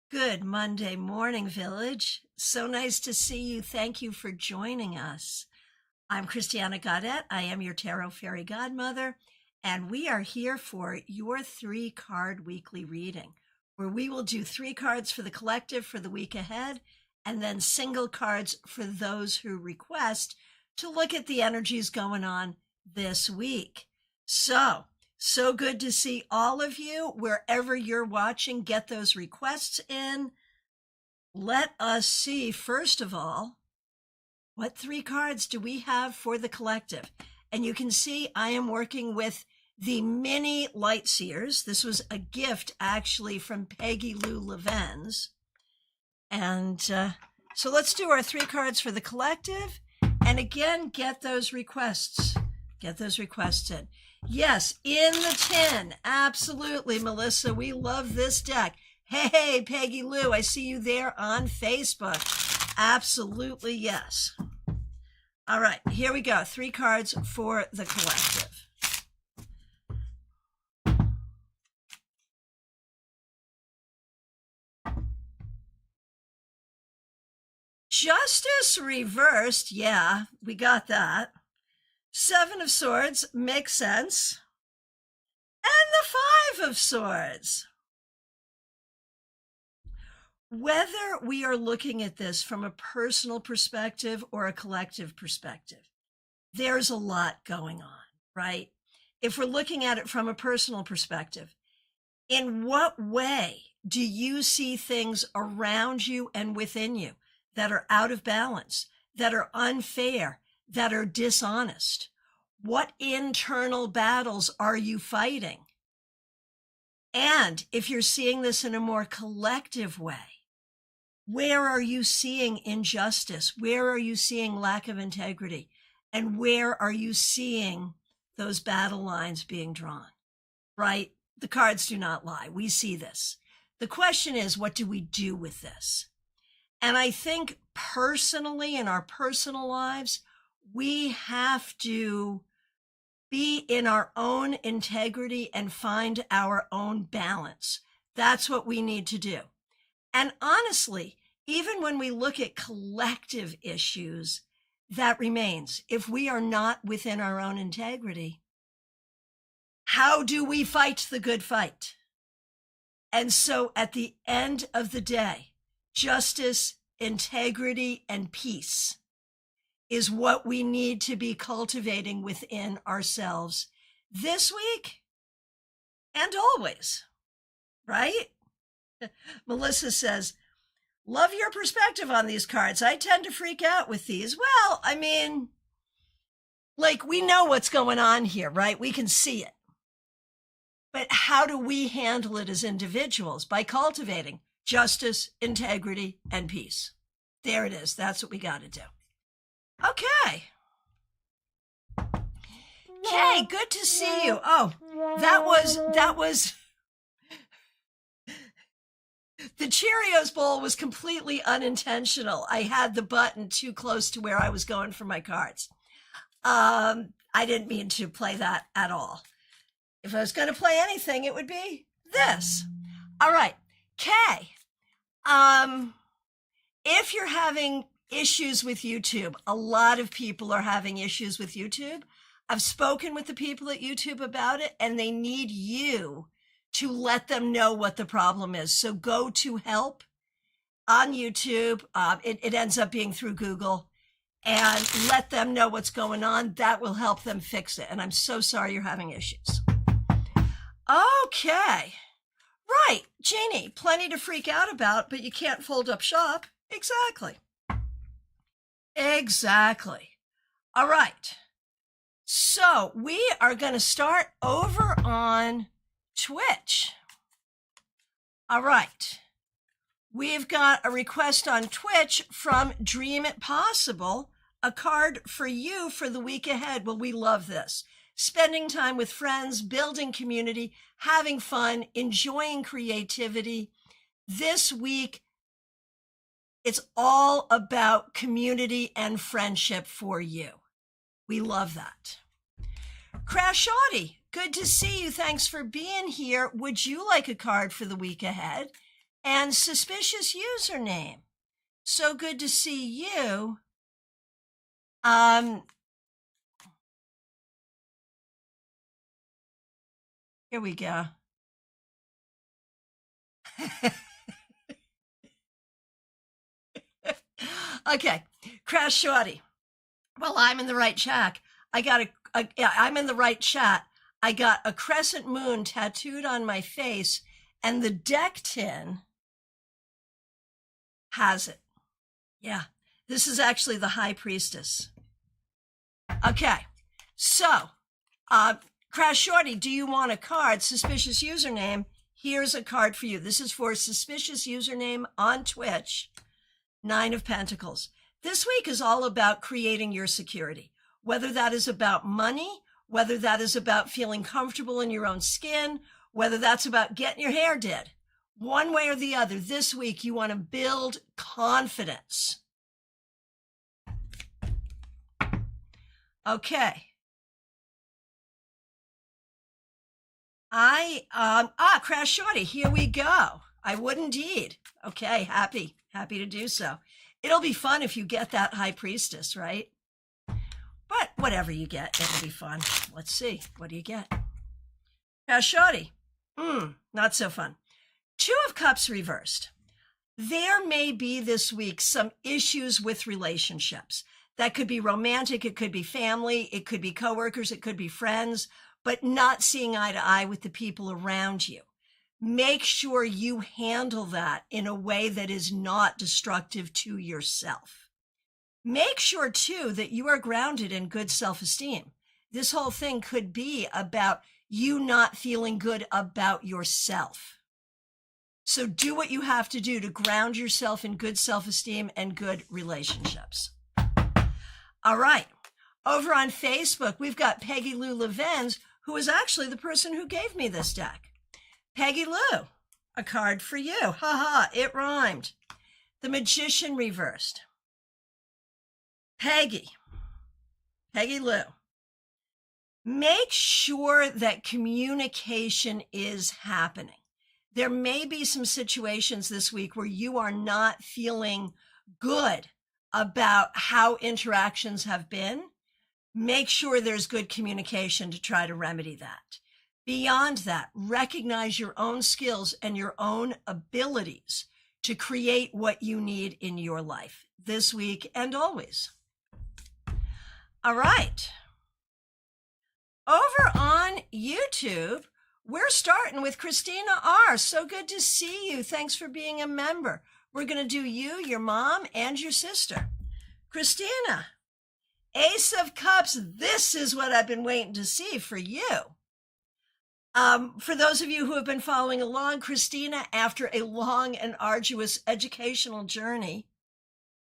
Good Monday morning, Village. So nice to see you. Thank you for joining us. I'm Christiana Gaudet. I am your Tarot Fairy Godmother, and we are here for your 3-card weekly reading, where we will do 3 cards for the collective for the week ahead, and then single cards for those who request to look at the energies going on this week. So good to see all of you wherever you're watching. Get those requests in. Let us see, first of all, what 3 cards do we have for the collective? And you can see I am working with the mini light seers. This was a gift actually from Peggy Lou Levens. And so let's do our 3 cards for the collective. And again, get those requests. Get those requests in. Yes, in the tin. Absolutely, Melissa. We love this deck. Hey, Peggy Lou, I see you there on Facebook. Absolutely, yes. All right, here we go. 3 cards for the collective. Justice reversed. Yeah, we got that. 7 of Swords makes sense. And the 5 of Swords. Whether we are looking at this from a personal perspective or a collective perspective, there's a lot going on, right? If we're looking at it from a personal perspective, in what way do you see things around you and within you that are out of balance, that are unfair, that are dishonest? What internal battles are you fighting? And if you're seeing this in a more collective way, where are you seeing injustice? Where are you seeing lack of integrity? And where are you seeing those battle lines being drawn? Right? The cards do not lie. We see this. The question is, what do we do with this? And I think personally, in our personal lives, we have to be in our own integrity and find our own balance. That's what we need to do. And honestly, even when we look at collective issues, that remains. If we are not within our own integrity, how do we fight the good fight? And so at the end of the day, justice, integrity, and peace is what we need to be cultivating within ourselves this week and always, right? Melissa says, love your perspective on these cards. I tend to freak out with these. Well, I mean, like, we know what's going on here, right? We can see it. But how do we handle it as individuals? By cultivating justice, integrity, and peace. There it is. That's what we got to do. Okay. Kay, good to see you. Oh, that was the Cheerios bowl was completely unintentional. I had the button too close to where I was going for my cards. I didn't mean to play that at all. If I was going to play anything, it would be this. All right, Kay. If you're having issues with YouTube, a lot of people are having issues with YouTube. I've spoken with the people at YouTube about it, and they need you to let them know what the problem is. So go to help on YouTube. It ends up being through Google, and let them know what's going on. That will help them fix it. And I'm so sorry you're having issues. Okay. Right, Jeannie, plenty to freak out about, but you can't fold up shop. Exactly. Exactly. All right. So we are going to start over on Twitch. All right. We've got a request on Twitch from Dream It Possible, a card for you for the week ahead. Well, we love this. Spending time with friends, building community, having fun, enjoying creativity. This week, it's all about community and friendship for you. We love that. Crash Audie, good to see you. Thanks for being here. Would you like a card for the week ahead? And suspicious username. So good to see you. Here we go. Okay, Crash Shorty. Well, I'm in the right chat. I'm in the right chat. I got a crescent moon tattooed on my face, and the deck tin has it. Yeah, this is actually the High Priestess. Okay, so, Crash Shorty, do you want a card? Suspicious username. Here's a card for you. This is for suspicious username on Twitch. 9 of Pentacles. This week is all about creating your security, whether that is about money, whether that is about feeling comfortable in your own skin, whether that's about getting your hair did. One way or the other, this week you want to build confidence. Okay. Crash Shorty, here we go. I would indeed. Okay, happy to do so. It'll be fun if you get that High Priestess, right? But whatever you get, it'll be fun. Let's see. What do you get? Crash Shorty. Not so fun. 2 of Cups reversed. There may be this week some issues with relationships. That could be romantic, it could be family, it could be coworkers, it could be friends, but not seeing eye to eye with the people around you. Make sure you handle that in a way that is not destructive to yourself. Make sure, too, that you are grounded in good self-esteem. This whole thing could be about you not feeling good about yourself. So do what you have to do to ground yourself in good self-esteem and good relationships. All right. Over on Facebook, we've got Peggy Lou Levens, who is actually the person who gave me this deck. Peggy Lou, a card for you. Ha, it rhymed. The Magician reversed. Peggy Lou, make sure that communication is happening. There may be some situations this week where you are not feeling good about how interactions have been. Make sure there's good communication to try to remedy that. Beyond that, recognize your own skills and your own abilities to create what you need in your life this week and always. All right. Over on YouTube, we're starting with Christina R. So good to see you. Thanks for being a member. We're going to do you, your mom, and your sister. Christina, Ace of Cups. This is what I've been waiting to see for you. For those of you who have been following along, Christina, after a long and arduous educational journey,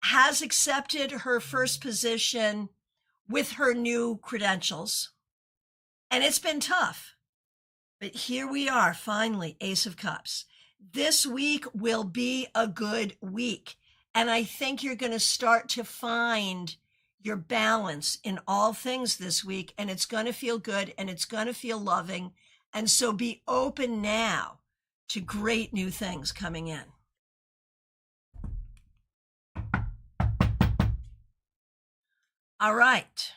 has accepted her first position with her new credentials. And it's been tough. But here we are, finally, Ace of Cups. This week will be a good week. And I think you're going to start to find your balance in all things this week. And it's going to feel good and it's going to feel loving. And so be open now to great new things coming in. All right.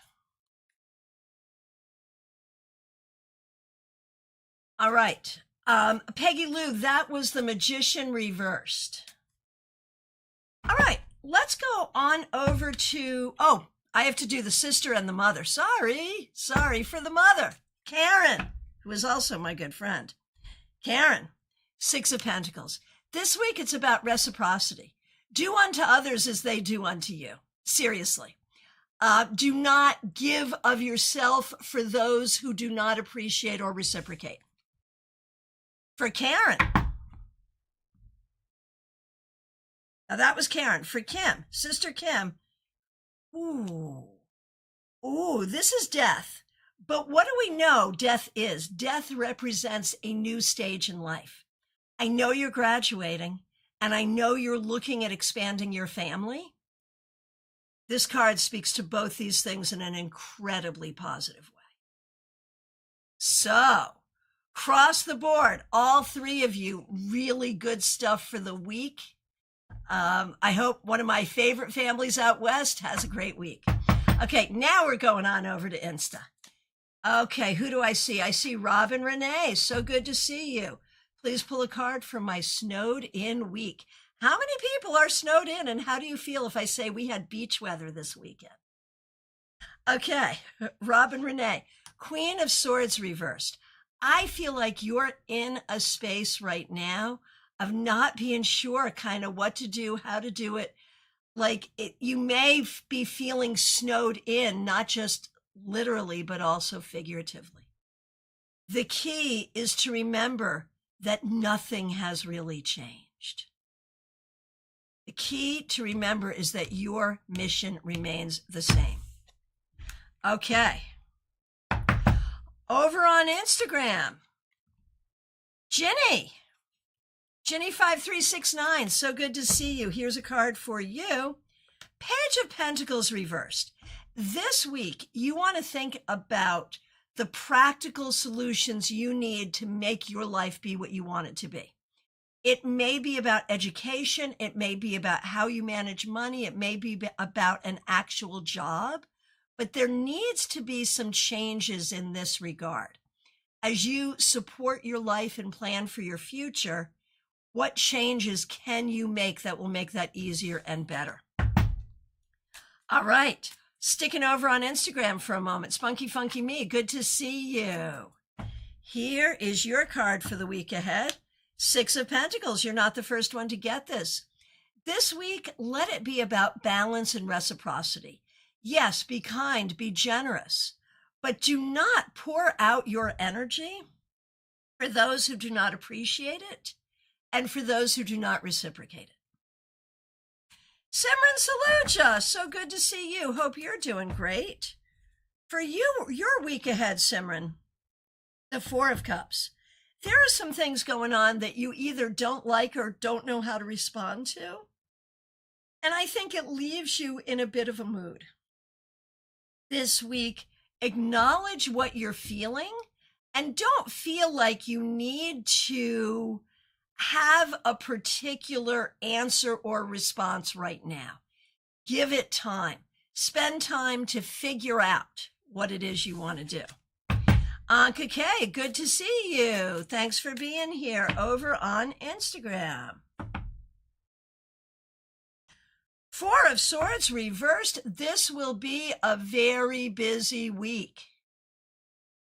All right. Peggy Lou, that was the Magician reversed. All right. Let's go on over to, I have to do the sister and the mother. Sorry for the mother. Karen, who is also my good friend. Karen, 6 of Pentacles. This week it's about reciprocity. Do unto others as they do unto you. Seriously. Do not give of yourself for those who do not appreciate or reciprocate. For Karen. Now that was Karen. For Kim, Sister Kim. Ooh, this is death. But what do we know death is? Death represents a new stage in life. I know you're graduating, and I know you're looking at expanding your family. This card speaks to both these things in an incredibly positive way. So, Across the board, all three of you, really good stuff for the week. I hope one of my favorite families out west has a great week. Okay, now we're going on over to Insta. Okay, who do I see? I see Robin Renee. So good to see you. Please pull a card from my snowed in week. How many people are snowed in, and how do you feel if I say we had beach weather this weekend? Okay, Robin Renee, Queen of Swords reversed. I feel like you're in a space right now of not being sure kind of what to do, how to do it. Like you may be feeling snowed in, not just literally, but also figuratively. The key is to remember that nothing has really changed. The key to remember is that your mission remains the same. Okay. Over on Instagram, Ginny5369, so good to see you. Here's a card for you. Page of Pentacles reversed. This week, you want to think about the practical solutions you need to make your life be what you want it to be. It may be about education. It may be about how you manage money. It may be about an actual job, but there needs to be some changes in this regard. As you support your life and plan for your future, what changes can you make that will make that easier and better? All right. Sticking over on Instagram for a moment. Spunky Funky Me, good to see you. Here is your card for the week ahead. Six of Pentacles. You're not the first one to get this. This week, let it be about balance and reciprocity. Yes, be kind, be generous, but do not pour out your energy for those who do not appreciate it and for those who do not reciprocate it. Simran Saluja, so good to see you. Hope you're doing great. For you, your week ahead, Simran, the Four of Cups. There are some things going on that you either don't like or don't know how to respond to. And I think it leaves you in a bit of a mood. This week, acknowledge what you're feeling and don't feel like you need to have a particular answer or response right now. Give it time. Spend time to figure out what it is you want to do. Anka K, good to see you. Thanks for being here over on Instagram. Four of Swords reversed. This will be a very busy week.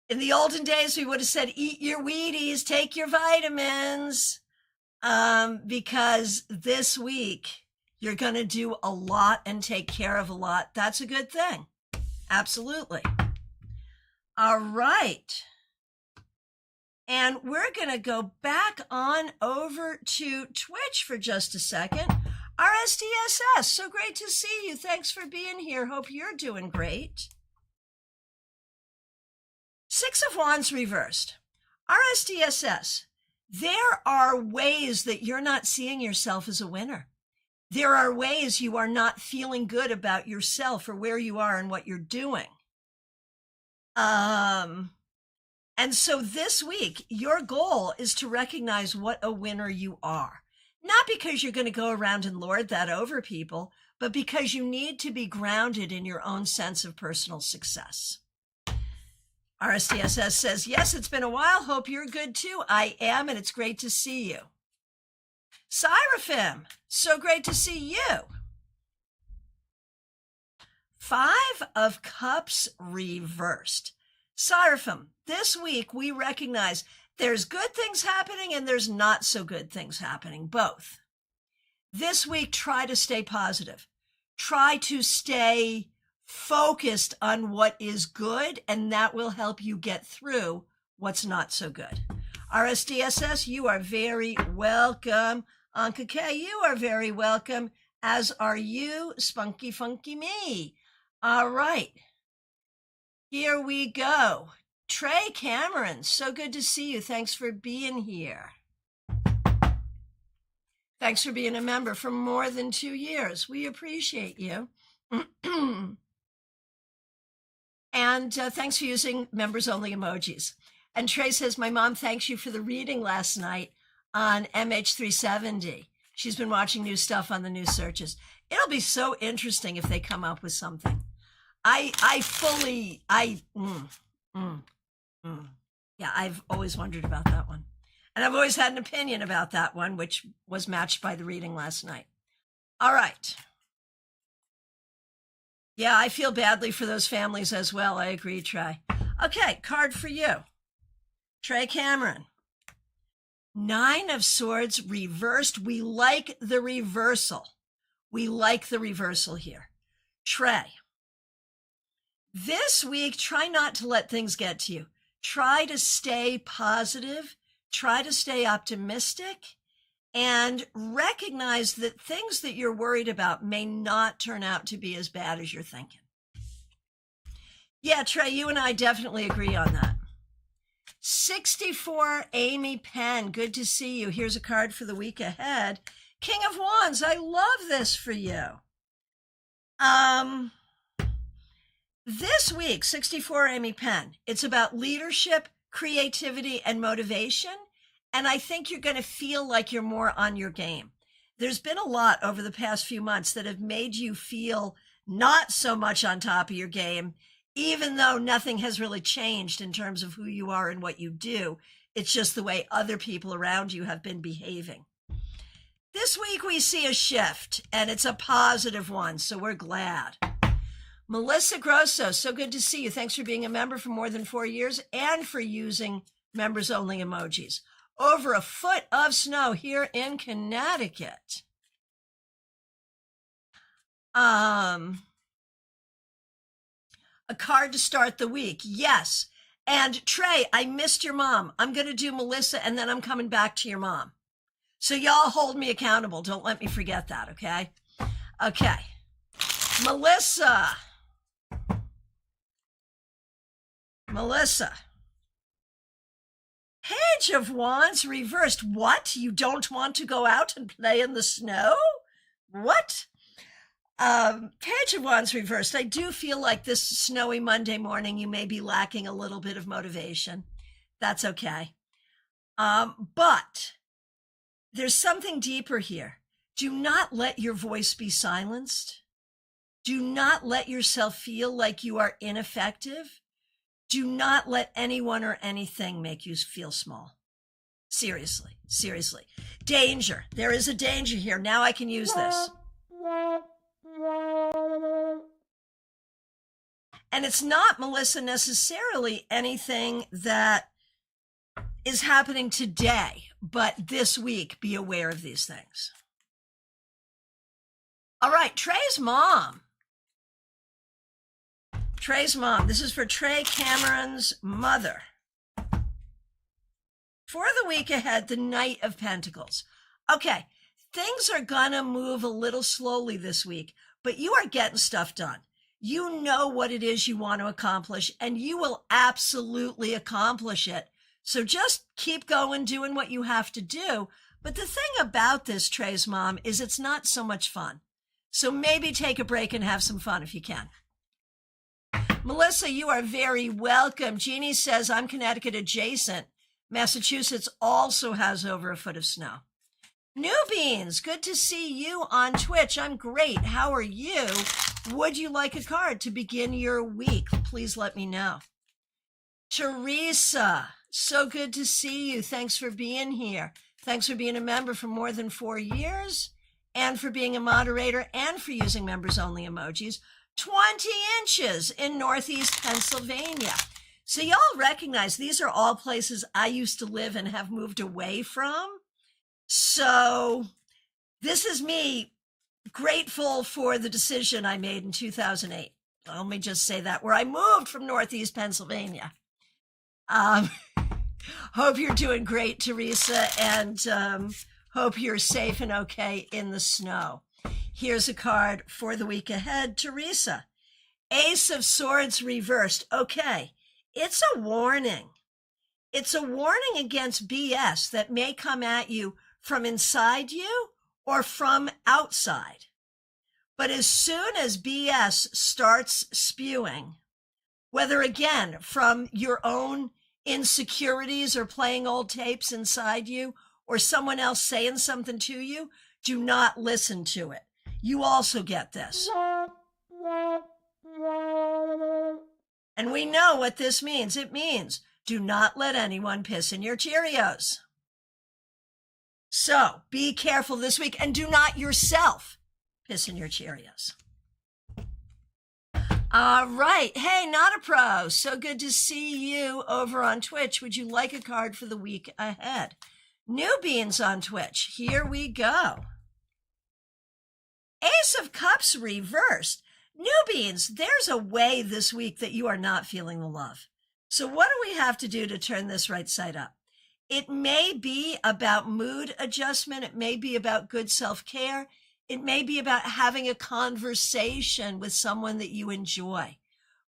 In the olden days, we would have said, eat your Wheaties, take your vitamins, because this week you're going to do a lot and take care of a lot. That's a good thing. Absolutely. All right. And we're going to go back on over to Twitch for just a second. RSDSS, so great to see you. Thanks for being here. Hope you're doing great. Six of Wands reversed. RSDSS, there are ways that you're not seeing yourself as a winner. There are ways you are not feeling good about yourself or where you are and what you're doing. And so this week, your goal is to recognize what a winner you are. Not because you're going to go around and lord that over people, but because you need to be grounded in your own sense of personal success. RSDSS says, yes, it's been a while. Hope you're good too. I am, and it's great to see you. Seraphim, so great to see you. Five of Cups reversed. Seraphim, this week we recognize there's good things happening and there's not so good things happening, both. This week, try to stay positive. Try to stay focused on what is good, and that will help you get through what's not so good. RSDSS, you are very welcome. Anka K, you are very welcome, as are you, Spunky Funky Me. All right. Here we go. Trey Cameron, so good to see you. Thanks for being here. Thanks for being a member for more than 2 years. We appreciate you. And thanks for using members-only emojis. And Trey says, my mom thanks you for the reading last night on MH370. She's been watching new stuff on the new searches. It'll be so interesting if they come up with something. Yeah, I've always wondered about that one. And I've always had an opinion about that one, which was matched by the reading last night. All right. Yeah, I feel badly for those families as well. I agree, Trey. Okay, card for you. Trey Cameron. 9 of Swords reversed. We like the reversal. We like the reversal here. Trey. This week, try not to let things get to you. Try to stay positive. Try to stay optimistic. And recognize that things that you're worried about may not turn out to be as bad as you're thinking. Yeah, Trey, you and I definitely agree on that. 64, Amy Penn, good to see you. Here's a card for the week ahead. King of Wands, I love this for you. This week, 64, Amy Penn, it's about leadership, creativity, and motivation. And I think you're going to feel like you're more on your game. There's been a lot over the past few months that have made you feel not so much on top of your game, even though nothing has really changed in terms of who you are and what you do. It's just the way other people around you have been behaving. This week we see a shift, and it's a positive one, so we're glad. Melissa Grosso, so good to see you. Thanks for being a member for more than 4 years and for using members-only emojis. Over a foot of snow here in Connecticut. A card to start the week. Yes. And Trey, I missed your mom. I'm going to do Melissa and then I'm coming back to your mom. So y'all hold me accountable. Don't let me forget that. Okay. Okay. Melissa. Page of Wands reversed. What? You don't want to go out and play in the snow? What? Page of Wands reversed. I do feel like this snowy Monday morning, you may be lacking a little bit of motivation. That's okay. But there's something deeper here. Do not let your voice be silenced. Do not let yourself feel like you are ineffective. Do not let anyone or anything make you feel small. Seriously, seriously. Danger. There is a danger here. Now I can use this. And it's not, Melissa, necessarily anything that is happening today, but this week, be aware of these things. All right, Trey's mom. This is for Trey Cameron's mother. For the week ahead, the Knight of Pentacles. Okay, things are gonna move a little slowly this week, but you are getting stuff done. You know what it is you want to accomplish, and you will absolutely accomplish it. So just keep going, doing what you have to do. But the thing about this, Trey's mom, is it's not so much fun. So maybe take a break and have some fun if you can. Melissa, you are very welcome. Jeannie says, I'm Connecticut adjacent. Massachusetts also has over a foot of snow. New Beans, good to see you on Twitch. I'm great. How are you? Would you like a card to begin your week? Please let me know. Teresa, so good to see you. Thanks for being here. Thanks for being a member for more than 4 years and for being a moderator and for using members-only emojis. 20 inches in Northeast Pennsylvania. So y'all recognize these are all places I used to live and have moved away from. So this is me grateful for the decision I made in 2008. Let me just say that, where I moved from Northeast Pennsylvania. Hope you're doing great, Teresa, and hope you're safe and okay in the snow. Here's a card for the week ahead, Teresa. Ace of Swords reversed. Okay, it's a warning. It's a warning against BS that may come at you from inside you or from outside. But as soon as BS starts spewing, whether again from your own insecurities or playing old tapes inside you, or someone else saying something to you, do not listen to it. You also get this. And we know what this means. It means do not let anyone piss in your Cheerios. So be careful this week, and do not yourself piss in your Cheerios. All right. Hey, Not a Pro. So good to see you over on Twitch. Would you like a card for the week ahead? New beans on Twitch. Here we go. Ace of Cups reversed. New beans, there's a way this week that you are not feeling the love. So what do we have to do to turn this right side up? It may be about mood adjustment. It may be about good self-care. It may be about having a conversation with someone that you enjoy.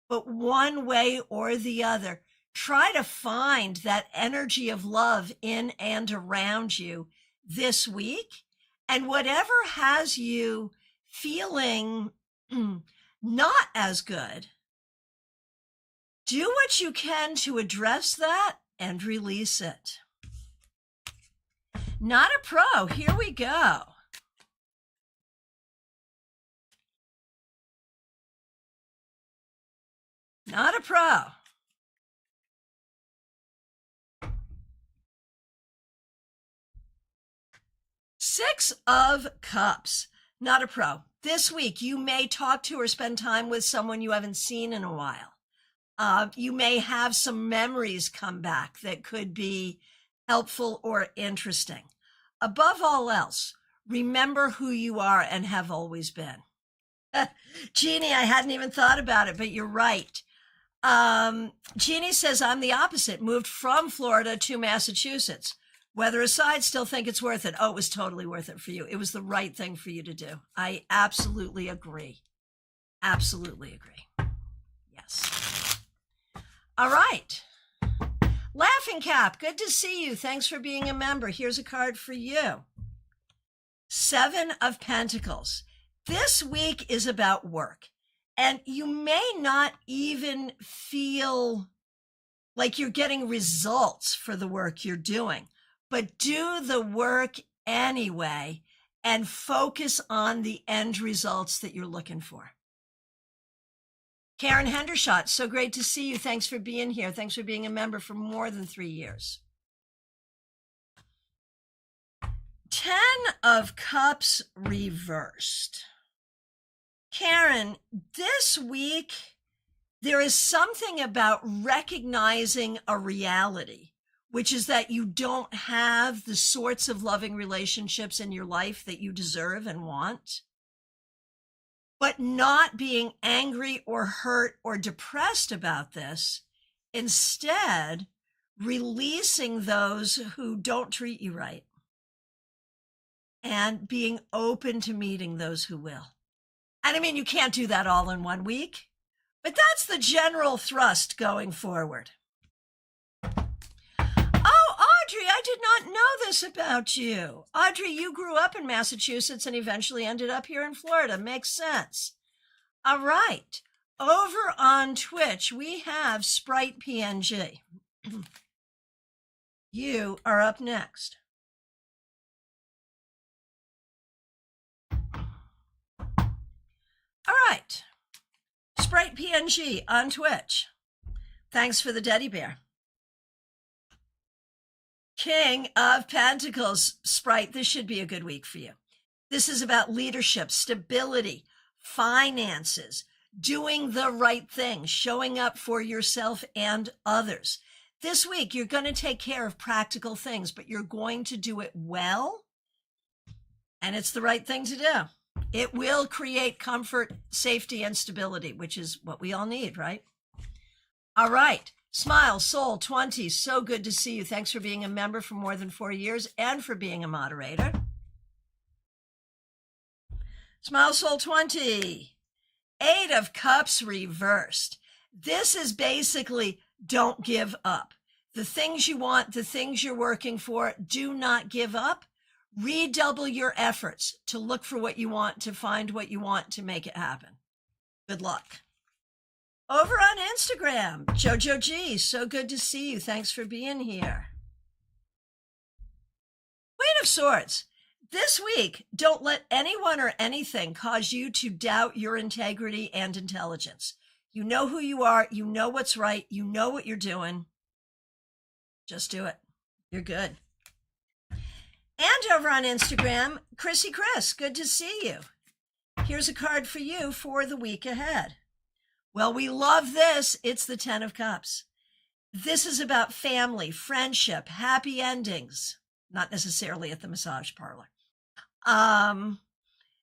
But one way or the other, try to find that energy of love in and around you this week. And whatever has you feeling not as good, do what you can to address that and release it. Not a Pro, here we go. Not a Pro. Six of Cups. Not a Pro. This week, you may talk to or spend time with someone you haven't seen in a while. You may have some memories come back that could be helpful or interesting. Above all else, remember who you are and have always been. Jeannie, I hadn't even thought about it, but you're right. Jeannie says, I'm the opposite, moved from Florida to Massachusetts. Weather aside, still think it's worth it. Oh, it was totally worth it for you. It was the right thing for you to do. I absolutely agree. Absolutely agree. Yes. All right. Laughing Cap, good to see you. Thanks for being a member. Here's a card for you. Seven of Pentacles. This week is about work. And you may not even feel like you're getting results for the work you're doing. But do the work anyway and focus on the end results that you're looking for. Karen Hendershot, so great to see you. Thanks for being here. Thanks for being a member for more than 3 years. 10 of Cups reversed. Karen, this week, there is something about recognizing a reality, which is that you don't have the sorts of loving relationships in your life that you deserve and want, but not being angry or hurt or depressed about this. Instead, releasing those who don't treat you right and being open to meeting those who will. And I mean, you can't do that all in 1 week, but that's the general thrust going forward. Audrey, I did not know this about you. Audrey, you grew up in Massachusetts and eventually ended up here in Florida. Makes sense. All right. Over on Twitch, we have Sprite PNG. You are up next. All right. Sprite PNG on Twitch. Thanks for the teddy bear. King of Pentacles, Sprite, this should be a good week for you. This is about leadership, stability, finances, doing the right thing, showing up for yourself and others. This week, you're going to take care of practical things, but you're going to do it well, and it's the right thing to do. It will create comfort, safety, and stability, which is what we all need, right? All right. Smile Soul 20, so good to see you. Thanks for being a member for more than 4 years and for being a moderator. Smile Soul 20, 8 of Cups reversed. This is basically don't give up. The things you want, the things you're working for, do not give up. Redouble your efforts to look for what you want, to find what you want, to make it happen. Good luck. Over on Instagram, Jojo G, so good to see you. Thanks for being here. Queen of Swords. This week, don't let anyone or anything cause you to doubt your integrity and intelligence. You know who you are. You know what's right. You know what you're doing. Just do it. You're good. And over on Instagram, Chrissy Chris, good to see you. Here's a card for you for the week ahead. Well, we love this. It's the 10 of Cups. This is about family, friendship, happy endings, not necessarily at the massage parlor.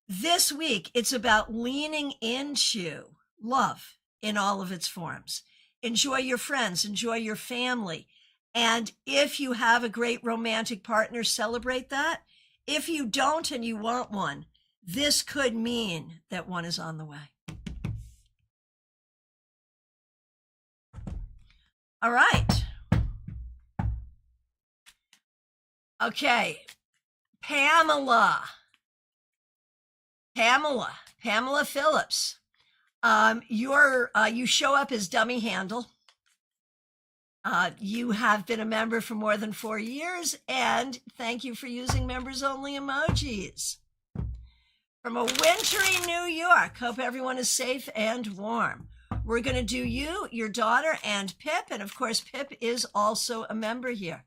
This week, it's about leaning into love in all of its forms. Enjoy your friends, enjoy your family. And if you have a great romantic partner, celebrate that. If you don't and you want one, this could mean that one is on the way. All right. Okay. Pamela Phillips. You show up as dummy handle. You have been a member for more than 4 years, and thank you for using members only emojis. From a wintry New York, hope everyone is safe and warm. We're going to do you, your daughter, and Pip, and of course, Pip is also a member here.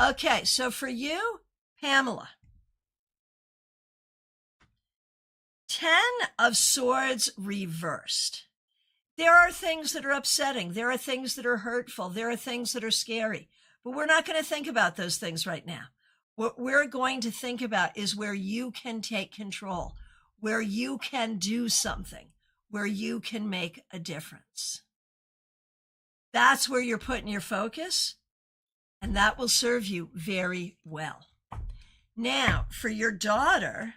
Okay, so for you, Pamela. 10 of Swords reversed. There are things that are upsetting. There are things that are hurtful. There are things that are scary. But we're not going to think about those things right now. What we're going to think about is where you can take control, where you can do something, where you can make a difference. That's where you're putting your focus, and that will serve you very well. Now, for your daughter,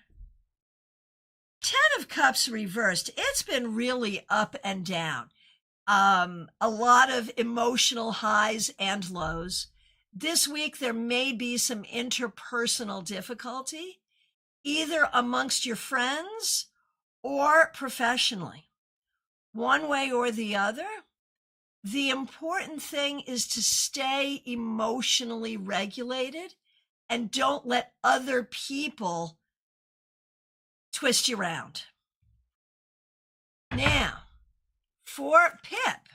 10 of Cups reversed. It's been really up and down. A lot of emotional highs and lows. This week, there may be some interpersonal difficulty, either amongst your friends or professionally. One way or the other, the important thing is to stay emotionally regulated and don't let other people twist you around. Now, for Pip,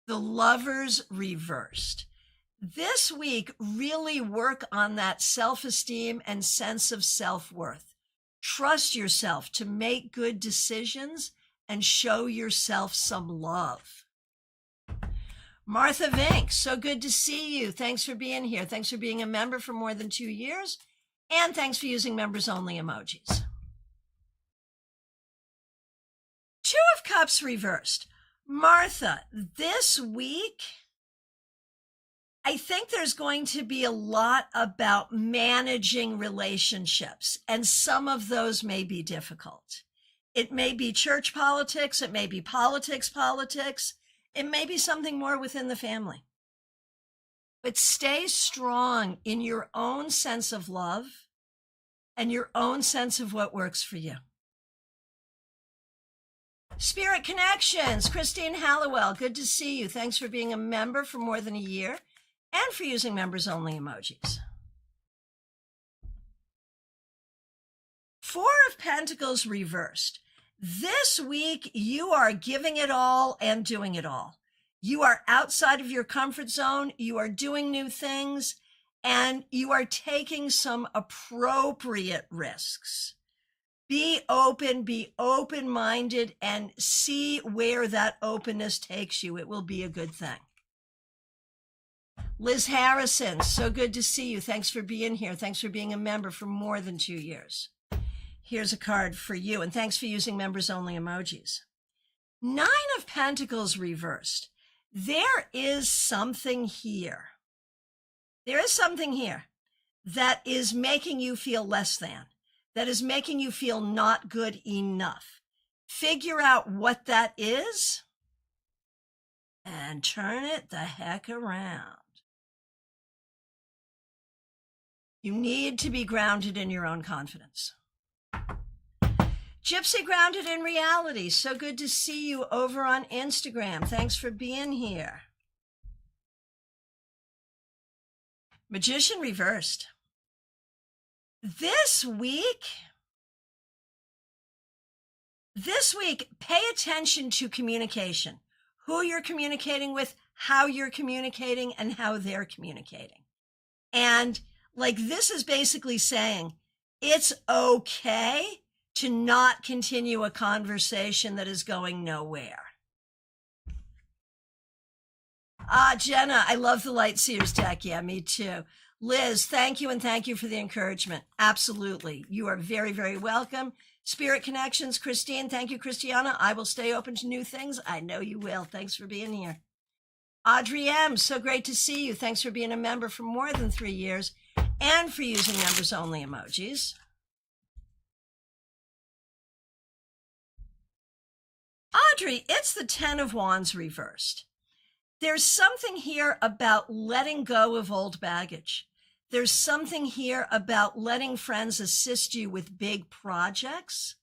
the Lovers reversed. This week, really work on that self-esteem and sense of self-worth. Trust yourself to make good decisions and show yourself some love. Martha Vink, so good to see you. Thanks for being here. Thanks for being a member for more than 2 years. And thanks for using members only emojis. 2 of Cups reversed. Martha, this week, I think there's going to be a lot about managing relationships, and some of those may be difficult. It may be church politics, it may be politics, it may be something more within the family. But stay strong in your own sense of love and your own sense of what works for you. Spirit Connections, Christine Hallowell, good to see you. Thanks for being a member for more than a year and for using members only emojis. 4 of Pentacles reversed. This week, you are giving it all and doing it all. You are outside of your comfort zone. You are doing new things, and you are taking some appropriate risks. Be open, be open-minded, and see where that openness takes you. It will be a good thing. Liz Harrison, so good to see you. Thanks for being here. Thanks for being a member for more than 2 years. Here's a card for you, and thanks for using members only emojis. 9 of Pentacles reversed. There is something here. There is something here that is making you feel less than, that is making you feel not good enough. Figure out what that is and turn it the heck around. You need to be grounded in your own confidence. Gypsy Grounded in Reality, so good to see you over on Instagram. Thanks for being here. Magician Reversed. This week, pay attention to communication. Who you're communicating with, how you're communicating, and how they're communicating. And like this is basically saying it's okay to not continue a conversation that is going nowhere. Jenna, I love the Light Seers deck. Yeah, me too. Liz, thank you, and thank you for the encouragement. Absolutely. You are very, very welcome. Spirit Connections, Christine, thank you, Christiana. I will stay open to new things. I know you will. Thanks for being here. Audrey M., so great to see you. Thanks for being a member for more than 3 years and for using members-only emojis. Audrey, it's the 10 of Wands reversed. There's something here about letting go of old baggage. There's something here about letting friends assist you with big projects,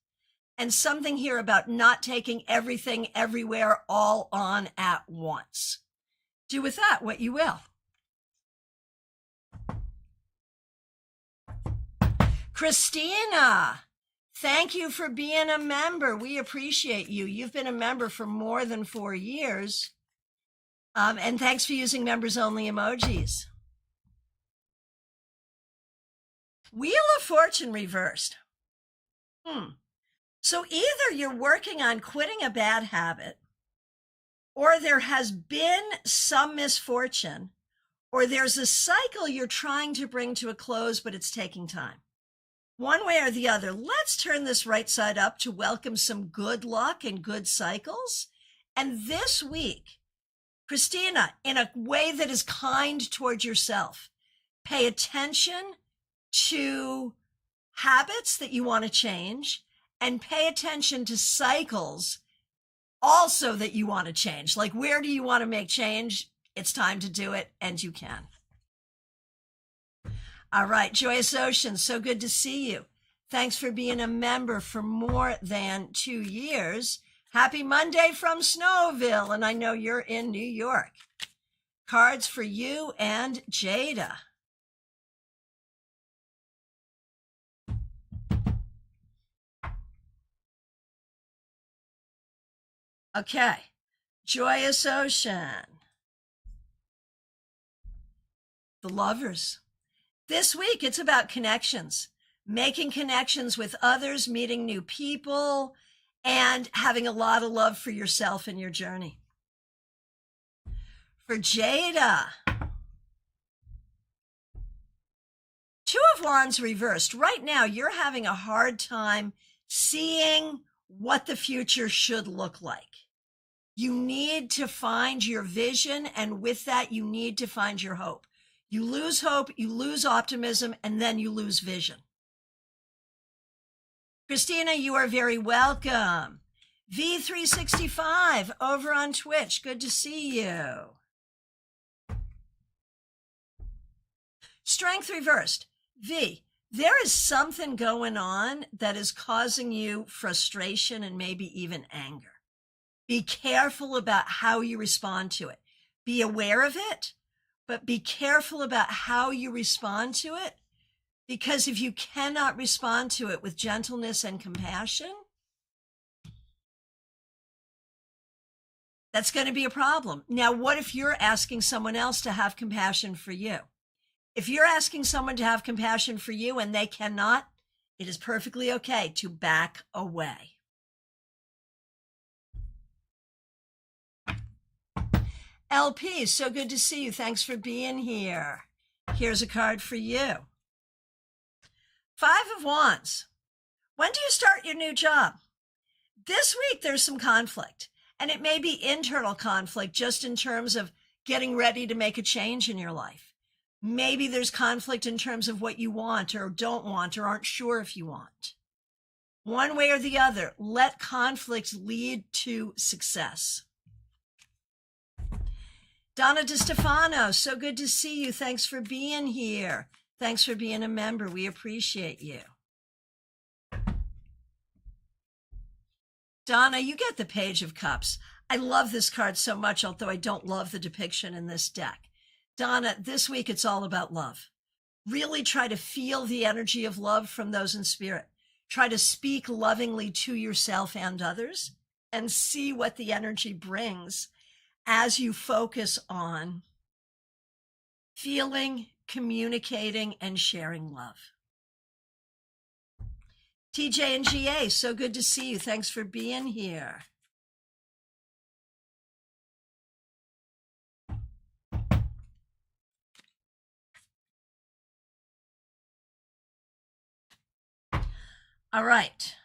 and something here about not taking everything everywhere all on at once. Do with that what you will. Christina, thank you for being a member. We appreciate you. You've been a member for more than 4 years. And thanks for using members-only emojis. Wheel of Fortune reversed. So either you're working on quitting a bad habit, or there has been some misfortune, or there's a cycle you're trying to bring to a close, but it's taking time. One way or the other, let's turn this right side up to welcome some good luck and good cycles. And this week, Christina, in a way that is kind toward yourself, pay attention to habits that you want to change, and pay attention to cycles also that you want to change. Like, where do you want to make change? It's time to do it, and you can. All right, Joyous Ocean, so good to see you. Thanks for being a member for more than 2 years. Happy Monday from Snowville, and I know you're in New York. Cards for you and Jada. Okay, Joyous Ocean. The Lovers. This week, it's about connections, making connections with others, meeting new people, and having a lot of love for yourself in your journey. For Jada, Two of Wands reversed. Right now, you're having a hard time seeing what the future should look like. You need to find your vision, and with that, you need to find your hope. You lose hope, you lose optimism, and then you lose vision. Christina, you are very welcome. V365 over on Twitch. Good to see you. Strength reversed. V, there is something going on that is causing you frustration and maybe even anger. Be careful about how you respond to it. Be aware of it, but be careful about how you respond to it. Because if you cannot respond to it with gentleness and compassion, that's going to be a problem. Now, what if you're asking someone else to have compassion for you? If you're asking someone to have compassion for you and they cannot, it is perfectly okay to back away. LP, so good to see you. Thanks for being here. Here's a card for you. Five of Wands. When do you start your new job? This week, there's some conflict, and it may be internal conflict just in terms of getting ready to make a change in your life. Maybe there's conflict in terms of what you want or don't want or aren't sure if you want. One way or the other, let conflict lead to success. Donna DeStefano, so good to see you. Thanks for being here. Thanks for being a member. We appreciate you. Donna, you get the Page of Cups. I love this card so much, although I don't love the depiction in this deck. Donna, this week it's all about love. Really try to feel the energy of love from those in spirit. Try to speak lovingly to yourself and others and see what the energy brings as you focus on feeling, communicating, and sharing love. TJ and GA, so good to see you. Thanks for being here. All right.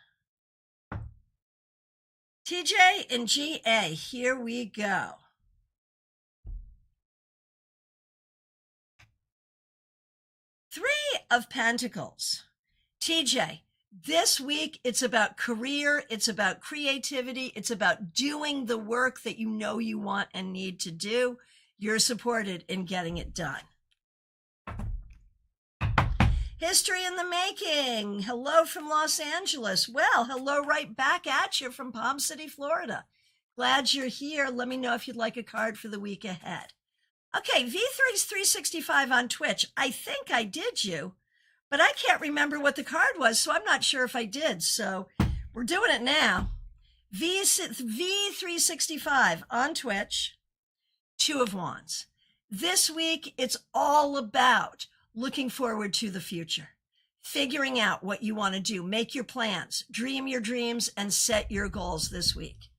TJ and GA, here we go. Three of Pentacles. TJ, this week it's about career, it's about creativity, it's about doing the work that you know you want and need to do. You're supported in getting it done. History in the making. Hello from Los Angeles. Well, hello right back at you from Palm City, Florida. Glad you're here. Let me know if you'd like a card for the week ahead. Okay, V3's 365 on Twitch. I think I did you, but I can't remember what the card was, so I'm not sure if I did. So we're doing it now. V365 on Twitch, Two of Wands. This week, it's all about looking forward to the future, figuring out what you want to do, make your plans, dream your dreams, and set your goals this week.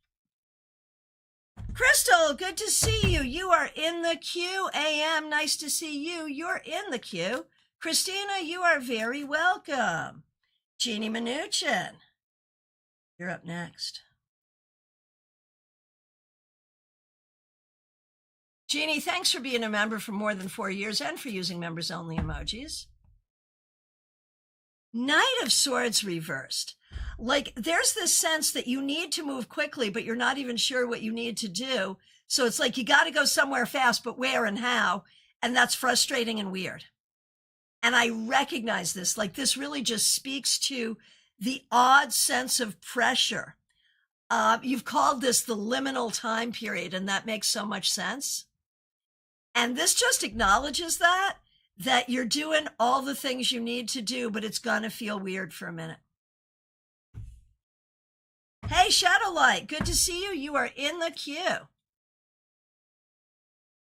Crystal, good to see you. You are in the queue. AM, nice to see you. You're in the queue. Christina, you are very welcome. Jeannie Mnuchin, you're up next. Jeannie, thanks for being a member for more than 4 years and for using members only emojis. Knight of Swords reversed. Like there's this sense that you need to move quickly, but you're not even sure what you need to do. So it's like you got to go somewhere fast, but where and how? And that's frustrating and weird. And I recognize this, like this really just speaks to the odd sense of pressure. You've called this the liminal time period, and that makes so much sense. And this just acknowledges that you're doing all the things you need to do, but it's going to feel weird for a minute. Hey, Shadowlight, good to see you. You are in the queue.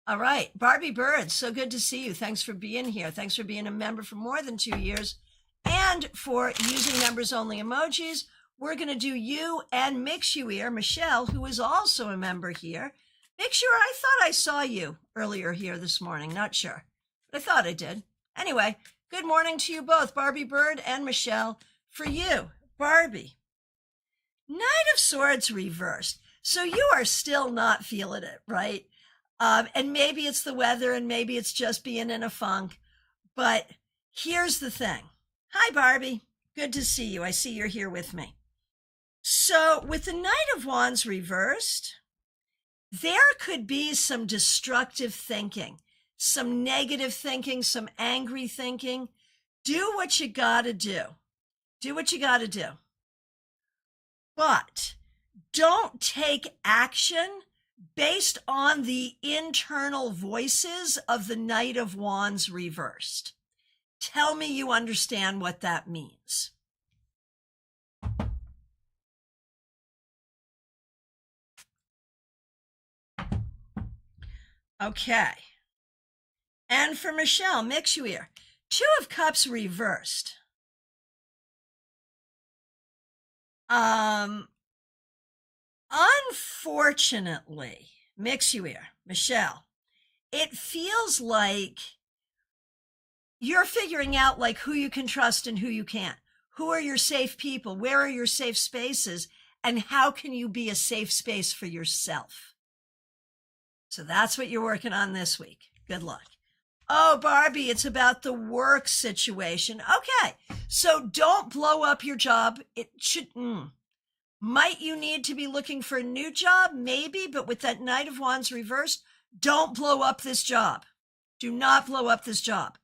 All right, Barbie Bird, so good to see you. Thanks for being here. Thanks for being a member for more than 2 years and for using members only emojis. We're going to do you and Mix You Ear, Michelle, who is also a member here. Make sure, I thought I saw you earlier here this morning. Not sure, but I thought I did. Anyway, good morning to you both, Barbie Bird and Michelle. For you, Barbie, Knight of Swords reversed. So you are still not feeling it, right? And maybe it's the weather and maybe it's just being in a funk. But here's the thing. Hi, Barbie. Good to see you. I see you're here with me. So with the Knight of Wands reversed, there could be some destructive thinking, some negative thinking, some angry thinking. Do what you got to do. Do what you got to do. But don't take action based on the internal voices of the Knight of Wands reversed. Tell me you understand what that means. Okay. And for Michelle, Mix You Ear, Two of Cups reversed. Unfortunately, Mix You Ear, Michelle, it feels like you're figuring out like who you can trust and who you can't. Who are your safe people? Where are your safe spaces? And how can you be a safe space for yourself? So that's what you're working on this week. Good luck. Oh, Barbie, it's about the work situation. Okay, so don't blow up your job. It should, might you need to be looking for a new job? Maybe, but with that Knight of Wands reversed, don't blow up this job. Do not blow up this job.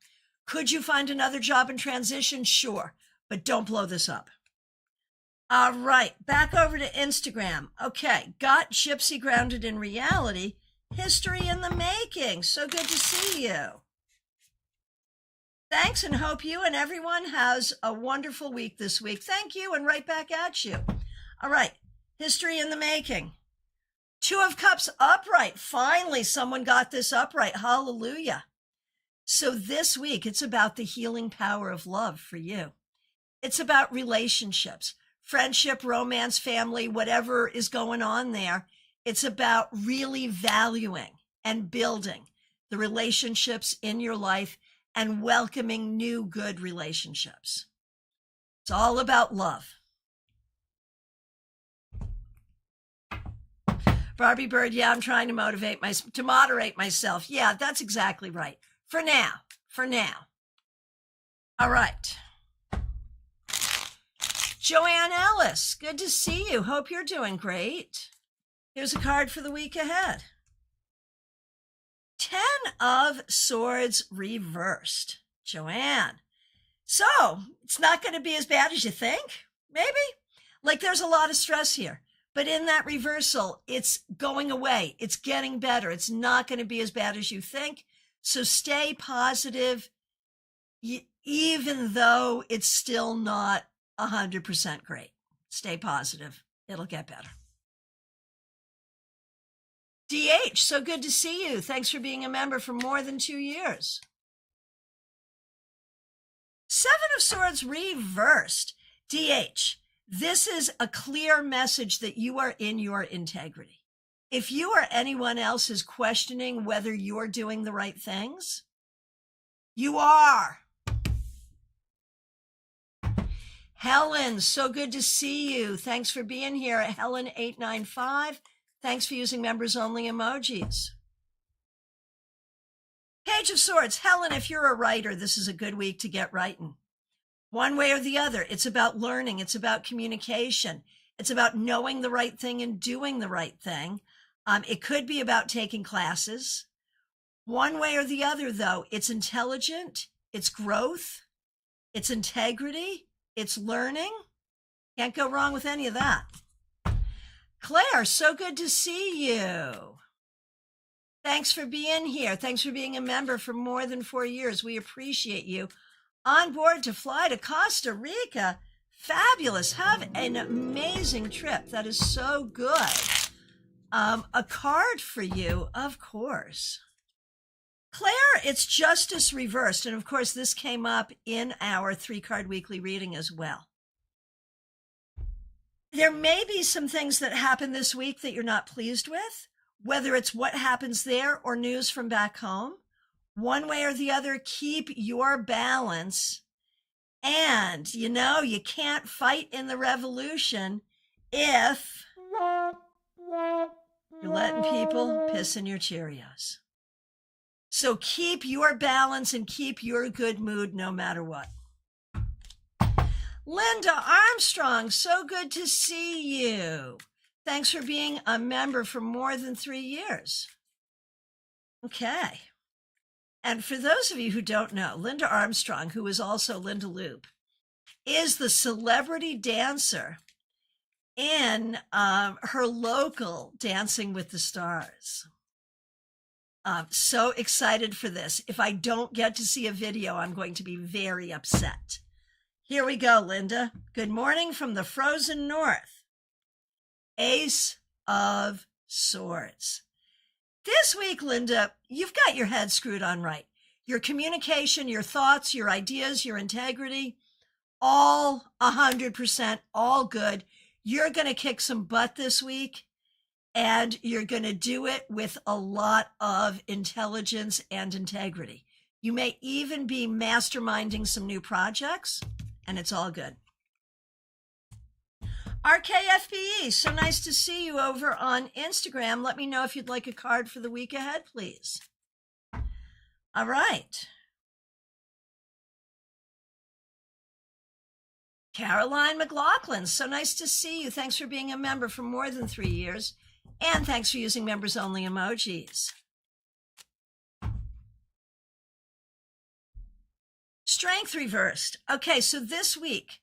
Could you find another job in transition? Sure, but don't blow this up. All right, back over to Instagram. Okay, got Gypsy grounded in reality. History in the making. So good to see you. Thanks, and hope you and everyone has a wonderful week this week. Thank you, and right back at you. All right, history in the making. Two of Cups upright. Finally, someone got this upright. Hallelujah. So this week, it's about the healing power of love for you. It's about relationships, friendship, romance, family, whatever is going on there. It's about really valuing and building the relationships in your life and welcoming new good relationships. It's all about love. Barbie Bird, yeah, I'm trying to moderate myself. Yeah, that's exactly right. For now. All right. Joanne Ellis, good to see you. Hope you're doing great. Here's a card for the week ahead. 10 of Swords reversed. Joanne. So, it's not going to be as bad as you think, maybe? Like there's a lot of stress here. But in that reversal, it's going away. It's getting better. It's not going to be as bad as you think. So stay positive, even though it's still not 100% great. Stay positive. It'll get better. DH, so good to see you. Thanks for being a member for more than 2 years. 7 of Swords reversed. DH, this is a clear message that you are in your integrity. If you or anyone else is questioning whether you're doing the right things, you are. Helen, so good to see you. Thanks for being here. Helen895. Thanks for using members only emojis. Page of Swords. Helen, if you're a writer, this is a good week to get writing. One way or the other, it's about learning. It's about communication. It's about knowing the right thing and doing the right thing. It could be about taking classes. One way or the other, though, it's intelligent, it's growth, it's integrity, it's learning. Can't go wrong with any of that. Claire, so good to see you. Thanks for being here. Thanks for being a member for more than 4 years. We appreciate you. On board to fly to Costa Rica. Fabulous. Have an amazing trip. That is so good. A card for you, of course. Claire, it's Justice reversed. And of course, this came up in our 3-card weekly reading as well. There may be some things that happen this week that you're not pleased with, whether it's what happens there or news from back home. One way or the other, keep your balance. And, you can't fight in the revolution if you're letting people piss in your Cheerios. So keep your balance and keep your good mood no matter what. Linda Armstrong, so good to see you. Thanks for being a member for more than 3 years. Okay. And for those of you who don't know, Linda Armstrong, who is also Linda Loop, is the celebrity dancer in her local Dancing with the Stars. So excited for this. If I don't get to see a video, I'm going to be very upset. Here we go, Linda. Good morning from the frozen north. Ace of Swords. This week, Linda, you've got your head screwed on right. Your communication, your thoughts, your ideas, your integrity, all 100%, all good. You're going to kick some butt this week, and you're going to do it with a lot of intelligence and integrity. You may even be masterminding some new projects, and it's all good. RKFBE, so nice to see you over on Instagram. Let me know if you'd like a card for the week ahead, please. All right. Caroline McLaughlin, so nice to see you. Thanks for being a member for more than 3 years. And thanks for using members only emojis. Strength reversed. Okay, so this week,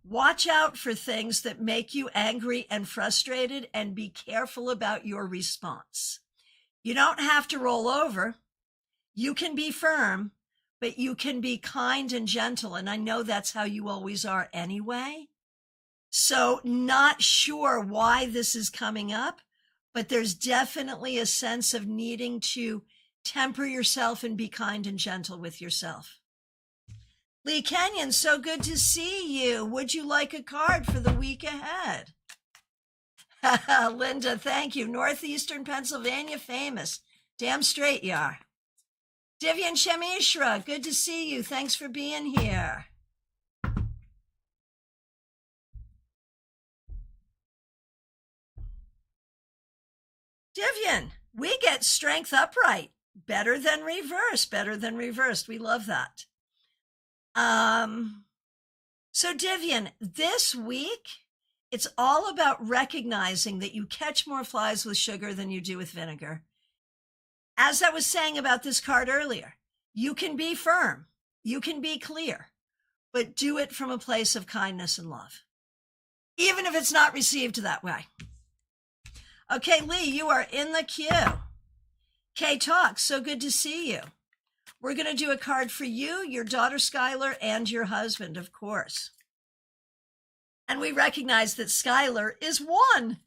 Watch out for things that make you angry and frustrated, and be careful about your response. You don't have to roll over. You can be firm, but you can be kind and gentle. And I know that's how you always are anyway. So not sure why this is coming up, but there's definitely a sense of needing to temper yourself and be kind and gentle with yourself. Lee Kenyon, so good to see you. Would you like a card for the week ahead? Linda, thank you. Northeastern Pennsylvania famous. Damn straight you are. Divyan Shemishra, good to see you. Thanks for being here. Divyan, we get strength upright. Better than reverse, better than reversed. We love that. So Divyan, this week, it's all about recognizing that you catch more flies with sugar than you do with vinegar. As I was saying about this card earlier, you can be firm, you can be clear, but do it from a place of kindness and love, even if it's not received that way. Okay, Lee, you are in the queue. Kay Talk, so good to see you. We're going to do a card for you, your daughter Skylar, and your husband, of course. And we recognize that Skylar is one.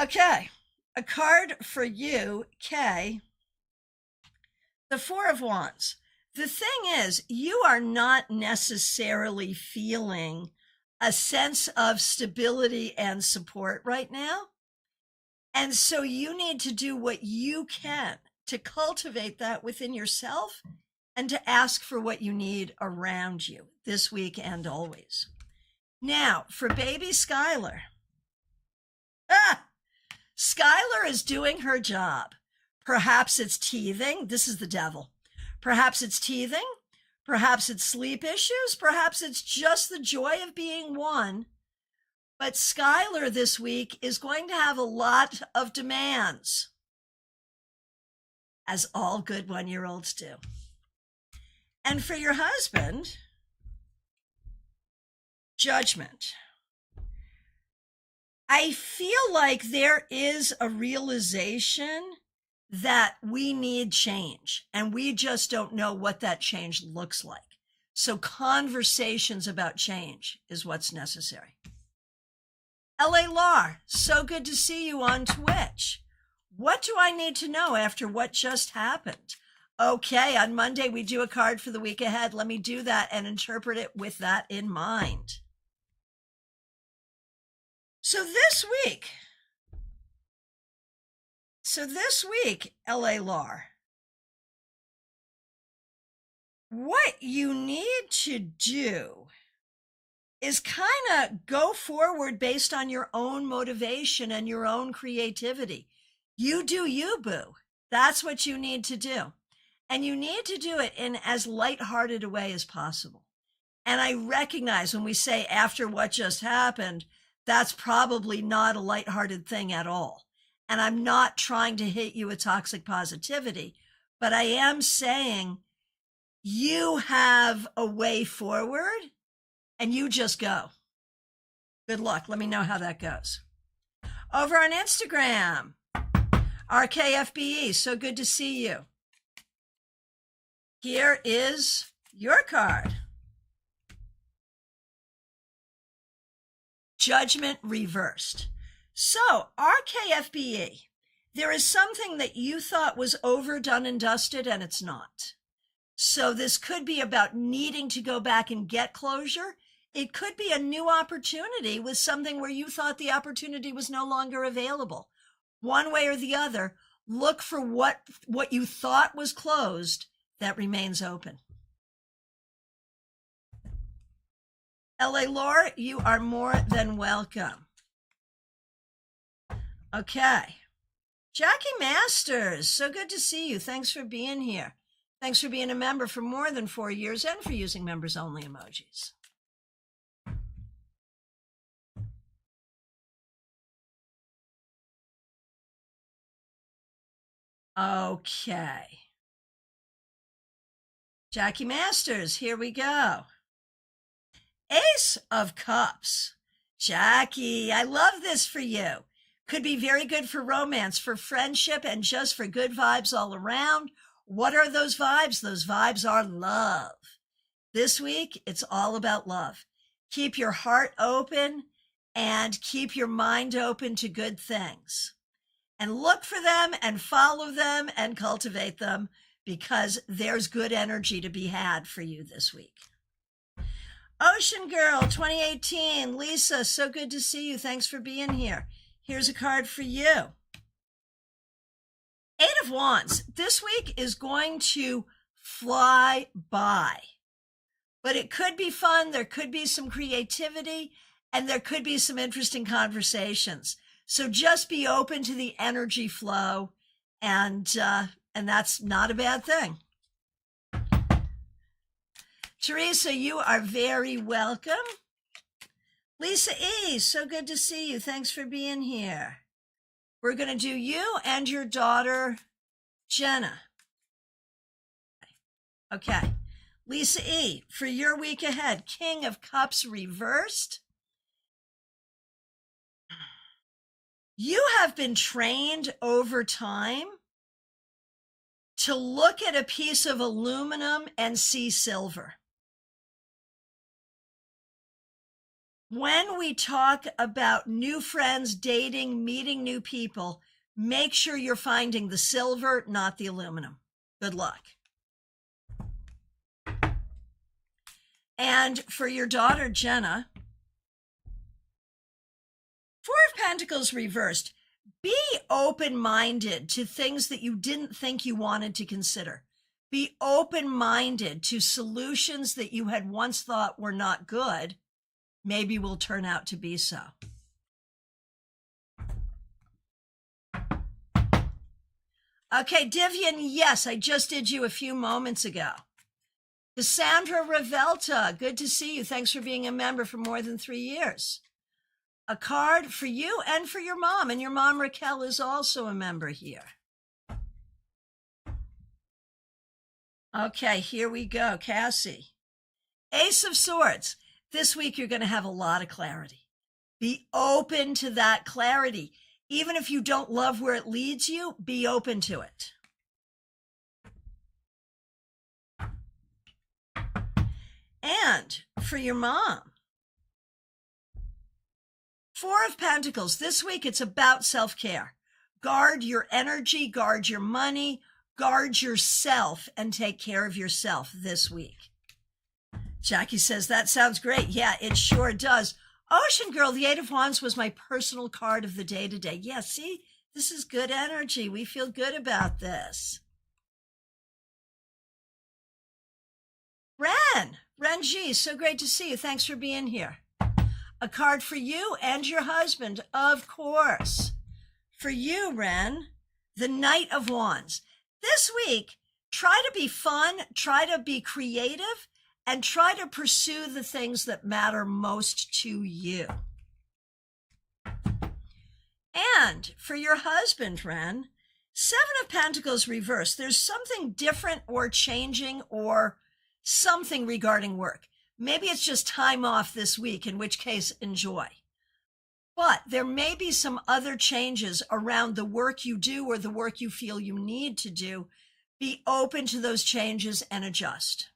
Okay, a card for you, Kay. The Four of Wands. The thing is, you are not necessarily feeling a sense of stability and support right now. And so you need to do what you can to cultivate that within yourself and to ask for what you need around you this week and always. Now, for baby Skylar. Skylar is doing her job. Perhaps it's teething. This is the devil. Perhaps it's teething. Perhaps it's sleep issues. Perhaps it's just the joy of being one. But Skylar this week is going to have a lot of demands, as all good one-year-olds do. And for your husband, Judgment. I feel like there is a realization that we need change, and we just don't know what that change looks like. So conversations about change is what's necessary. L.A. Lar, so good to see you on Twitch. What do I need to know after what just happened? Okay, on Monday we do a card for the week ahead. Let me do that and interpret it with that in mind. So this week, L.A. Lar, what you need to do is kind of go forward based on your own motivation and your own creativity. You do you, boo. That's what you need to do. And you need to do it in as lighthearted a way as possible. And I recognize when we say after what just happened, that's probably not a lighthearted thing at all. And I'm not trying to hit you with toxic positivity, but I am saying you have a way forward and you just go. Good luck. Let me know how that goes. Over on Instagram, RKFBE, so good to see you. Here is your card. Judgment reversed. So, RKFBE, there is something that you thought was over, done, and dusted, and it's not. So this could be about needing to go back and get closure. It could be a new opportunity with something where you thought the opportunity was no longer available. One way or the other, look for what you thought was closed that remains open. L.A. Laura, you are more than welcome. Okay. Jackie Masters, so good to see you. Thanks for being here. Thanks for being a member for more than 4 years and for using members-only emojis. Okay. Jackie Masters, here we go. Ace of Cups. Jackie, I love this for you. Could be very good for romance, for friendship, and just for good vibes all around. What are those vibes? Those vibes are love. This week, it's all about love. Keep your heart open and keep your mind open to good things. And look for them and follow them and cultivate them because there's good energy to be had for you this week. Ocean Girl 2018, Lisa, so good to see you. Thanks for being here. Here's a card for you. Eight of Wands. This week is going to fly by, but it could be fun. There could be some creativity and there could be some interesting conversations. So just be open to the energy flow and that's not a bad thing. Teresa, you are very welcome. Lisa E., so good to see you. Thanks for being here. We're going to do you and your daughter, Jenna. Okay. Lisa E., for your week ahead, King of Cups reversed. You have been trained over time to look at a piece of aluminum and see silver. When we talk about new friends, dating, meeting new people, make sure you're finding the silver, not the aluminum. Good luck. And for your daughter, Jenna, Four of Pentacles reversed. Be open-minded to things that you didn't think you wanted to consider. Be open-minded to solutions that you had once thought were not good, maybe will turn out to be so. Okay, Divian, yes, I just did you a few moments ago. Cassandra Revelta, good to see you. Thanks for being a member for more than 3 years. A card for you and for your mom, and your mom Raquel is also a member here. Okay, here we go, Cassie. Ace of Swords. This week you're going to have a lot of clarity. Be open to that clarity. Even if you don't love where it leads you, be open to it. And for your mom, Four of Pentacles. This week it's about self-care. Guard your energy, guard your money, guard yourself, and take care of yourself this week. Jackie says, that sounds great. Yeah, it sure does. Ocean Girl, the Eight of Wands was my personal card of the day today. Yeah, see, this is good energy. We feel good about this. Ren G, so great to see you. Thanks for being here. A card for you and your husband, of course. For you, Ren, the Knight of Wands. This week, try to be fun, try to be creative, and try to pursue the things that matter most to you. And for your husband, Ren, Seven of Pentacles reversed. There's something different or changing or something regarding work. Maybe it's just time off this week, in which case, enjoy. But there may be some other changes around the work you do or the work you feel you need to do. Be open to those changes and adjust.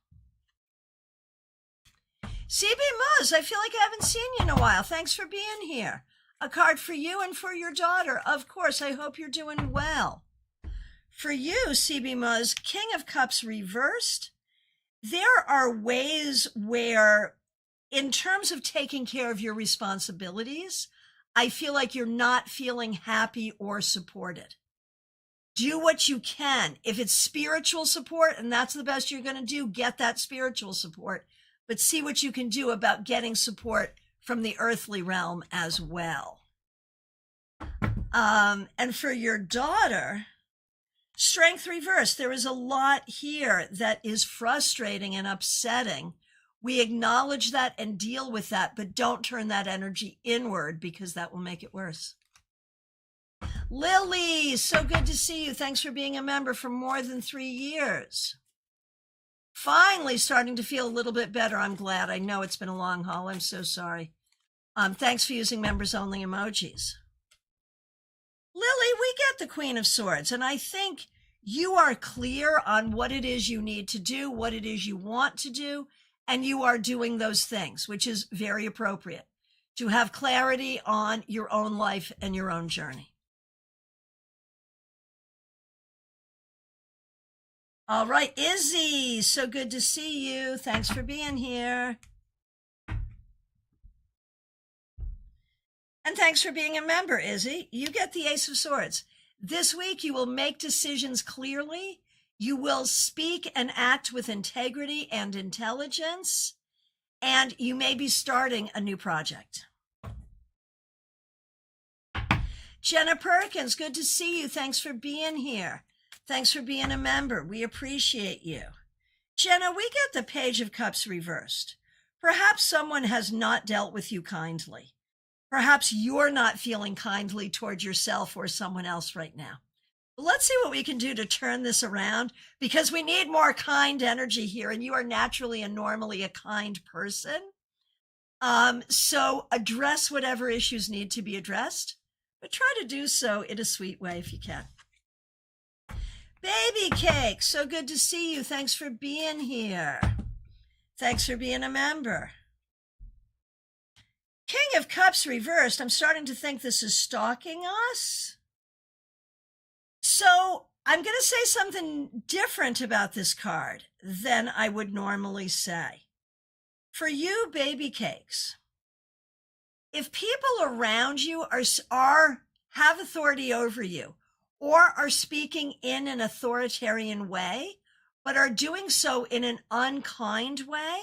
CB Muzz, I feel like I haven't seen you in a while. Thanks for being here. A card for you and for your daughter. Of course, I hope you're doing well. For you, CB Muzz, King of Cups reversed. There are ways where, in terms of taking care of your responsibilities, I feel like you're not feeling happy or supported. Do what you can. If it's spiritual support and that's the best you're going to do, get that spiritual support. But see what you can do about getting support from the earthly realm as well. And for your daughter, Strength reversed. There is a lot here that is frustrating and upsetting. We acknowledge that and deal with that, but don't turn that energy inward because that will make it worse. Lily, so good to see you. Thanks for being a member for more than 3 years. Finally starting to feel a little bit better. I'm glad. I know it's been a long haul. I'm so sorry. Thanks for using members only emojis. Lily, we get the Queen of Swords, and I think you are clear on what it is you need to do, what it is you want to do, and you are doing those things, which is very appropriate to have clarity on your own life and your own journey. All right, Izzy, so good to see you. Thanks for being here. And thanks for being a member, Izzy. You get the Ace of Swords. This week, you will make decisions clearly. You will speak and act with integrity and intelligence. And you may be starting a new project. Jenna Perkins, good to see you. Thanks for being here. Thanks for being a member. We appreciate you. Jenna, we get the Page of Cups reversed. Perhaps someone has not dealt with you kindly. Perhaps you're not feeling kindly toward yourself or someone else right now. But let's see what we can do to turn this around, because we need more kind energy here, and you are naturally and normally a kind person. So address whatever issues need to be addressed, but try to do so in a sweet way if you can. Baby Cake, so good to see you. Thanks for being here. Thanks for being a member. King of Cups reversed. I'm starting to think this is stalking us. So I'm going to say something different about this card than I would normally say. For you, Baby Cakes, if people around you have authority over you, or are speaking in an authoritarian way, but are doing so in an unkind way,